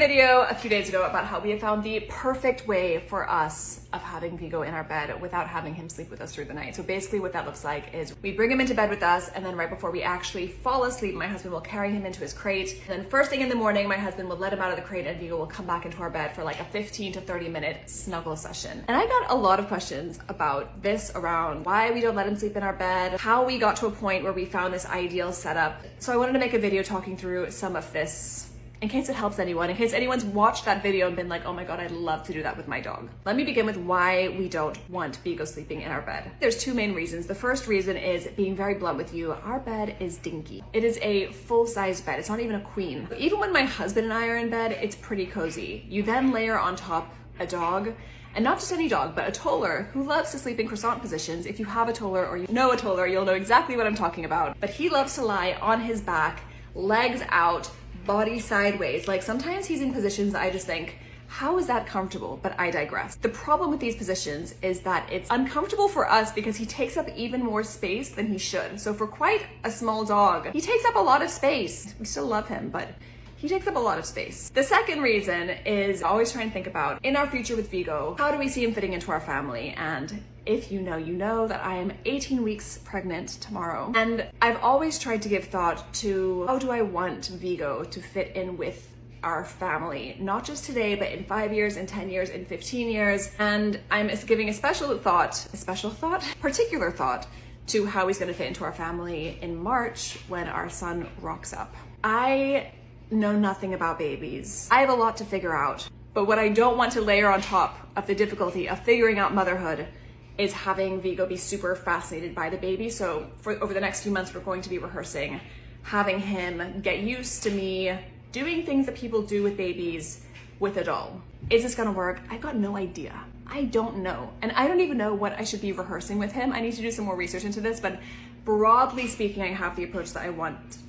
video a few days ago about how we have found the perfect way for us of having Vigo in our bed without having him sleep with us through the night. So basically what that looks like is we bring him into bed with us, and then right before we actually fall asleep, my husband will carry him into his crate. And then first thing in the morning, my husband will let him out of the crate and Vigo will come back into our bed for like a 15 to 30 minute snuggle session. And I got a lot of questions about this around why we don't let him sleep in our bed, how we got to a point where we found this ideal setup. So I wanted to make a video talking through some of this in case it helps anyone, in case anyone's watched that video and been like, oh my God, I'd love to do that with my dog. Let me begin with why we don't want Vigo sleeping in our bed. There's two main reasons. The first reason is, being very blunt with you, our bed is dinky. It is a full-size bed. It's not even a queen. Even when my husband and I are in bed, it's pretty cozy. You then layer on top a dog, and not just any dog, but a toddler who loves to sleep in croissant positions. If you have a toddler or you know a toddler, you'll know exactly what I'm talking about. But he loves to lie on his back, legs out, body sideways. Like sometimes he's in positions that I just think, how is that comfortable? But I digress. The problem with these positions is that it's uncomfortable for us because he takes up even more space than he should. So for quite a small dog, he takes up a lot of space. We still love him, but he takes up a lot of space. The second reason is always trying to think about, in our future with Vigo, how do we see him fitting into our family? And if you know that I am 18 weeks pregnant tomorrow. And I've always tried to give thought to, how do I want Vigo to fit in with our family? Not just today, but in 5 years, in 10 years, in 15 years. And I'm giving particular thought to how he's gonna fit into our family in March when our son rocks up. I know nothing about babies. I have a lot to figure out, but what I don't want to layer on top of the difficulty of figuring out motherhood is having Vigo be super fascinated by the baby. So over the next few months, we're going to be rehearsing, having him get used to me doing things that people do with babies with a doll. Is this gonna work? I've got no idea. I don't know. And I don't even know what I should be rehearsing with him. I need to do some more research into this, but broadly speaking, I have the approach that I want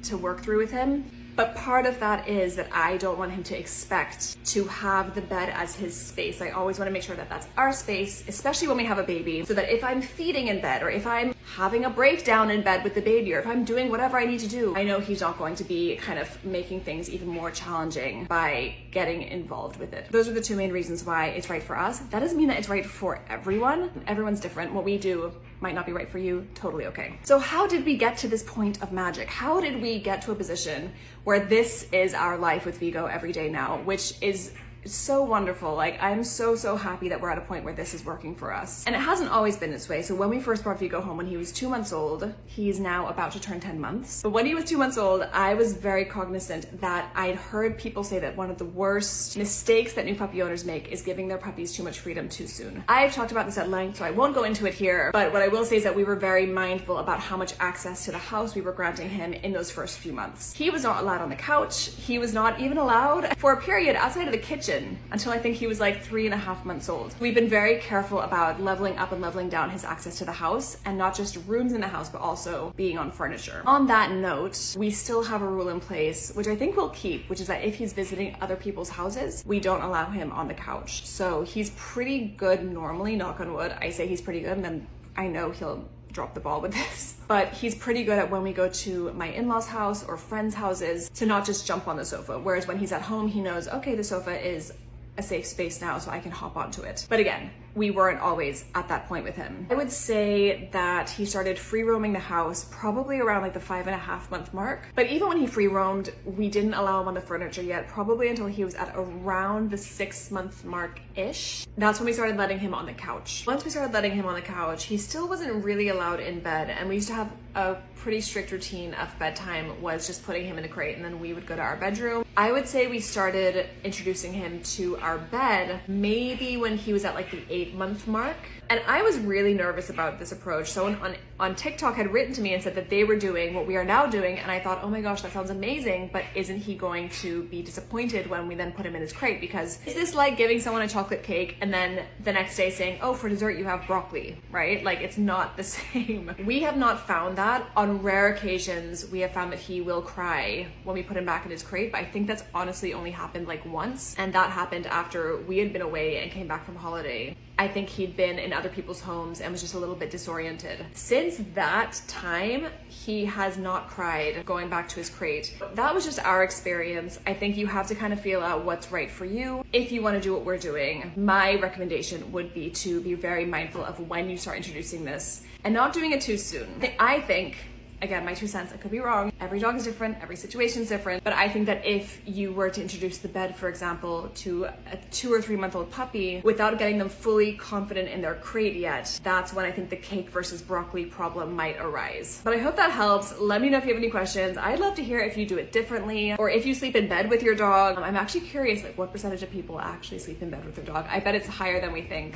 to work through with him. But part of that is that I don't want him to expect to have the bed as his space. I always want to make sure that that's our space, especially when we have a baby, so that if I'm feeding in bed, or if I'm having a breakdown in bed with the baby, or if I'm doing whatever I need to do, I know he's not going to be kind of making things even more challenging by getting involved with it. Those are the two main reasons why it's right for us. That doesn't mean that it's right for everyone. Everyone's different. What we do might not be right for you, totally okay. So how did we get to this point of magic? How did we get to a position where this is our life with Vigo every day now, which is so wonderful. Like, I'm so happy that we're at a point where this is working for us. And it hasn't always been this way. So when we first brought Vigo home, when he was 2 months old, he's now about to turn 10 months. But when he was 2 months old, I was very cognizant that I'd heard people say that one of the worst mistakes that new puppy owners make is giving their puppies too much freedom too soon. I've talked about this at length, so I won't go into it here. But what I will say is that we were very mindful about how much access to the house we were granting him in those first few months. He was not allowed on the couch. He was not even allowed for a period outside of the kitchen until I think he was like 3.5 months old. We've been very careful about leveling up and leveling down his access to the house, and not just rooms in the house, but also being on furniture. On that note, we still have a rule in place, which I think we'll keep, which is that if he's visiting other people's houses, we don't allow him on the couch. So he's pretty good normally, knock on wood. I say he's pretty good, and then I know he'll drop the ball with this. But he's pretty good at, when we go to my in-laws' house or friends' houses, to not just jump on the sofa. Whereas when he's at home, he knows, okay, the sofa is a safe space now, so I can hop onto it. But again, we weren't always at that point with him. I would say that he started free roaming the house probably around like the 5.5 month mark. But even when he free roamed, we didn't allow him on the furniture yet, probably until he was at around the 6 month mark-ish. That's when we started letting him on the couch. Once we started letting him on the couch, he still wasn't really allowed in bed, and we used to have a pretty strict routine of bedtime was just putting him in the crate and then we would go to our bedroom. I would say we started introducing him to our bed maybe when he was at like the 8 month mark. And I was really nervous about this approach. Someone on TikTok had written to me and said that they were doing what we are now doing, and I thought, oh my gosh, that sounds amazing, but isn't he going to be disappointed when we then put him in his crate? Because is this like giving someone a chocolate cake and then the next day saying, oh, for dessert you have broccoli, right? Like, it's not the same. We have not found that. On rare occasions, we have found that he will cry when we put him back in his crate, but I think that's honestly only happened like once, and that happened after we had been away and came back from holiday. I think he'd been in other people's homes and was just a little bit disoriented. Since that time, he has not cried going back to his crate. That was just our experience. I think you have to kind of feel out what's right for you. If you want to do what we're doing, my recommendation would be to be very mindful of when you start introducing this and not doing it too soon. I think, again, my 2 cents, I could be wrong. Every dog is different, every situation is different. But I think that if you were to introduce the bed, for example, to a 2 or 3 month old puppy without getting them fully confident in their crate yet, that's when I think the cake versus broccoli problem might arise. But I hope that helps. Let me know if you have any questions. I'd love to hear if you do it differently or if you sleep in bed with your dog. I'm actually curious, like, what percentage of people actually sleep in bed with their dog? I bet it's higher than we think.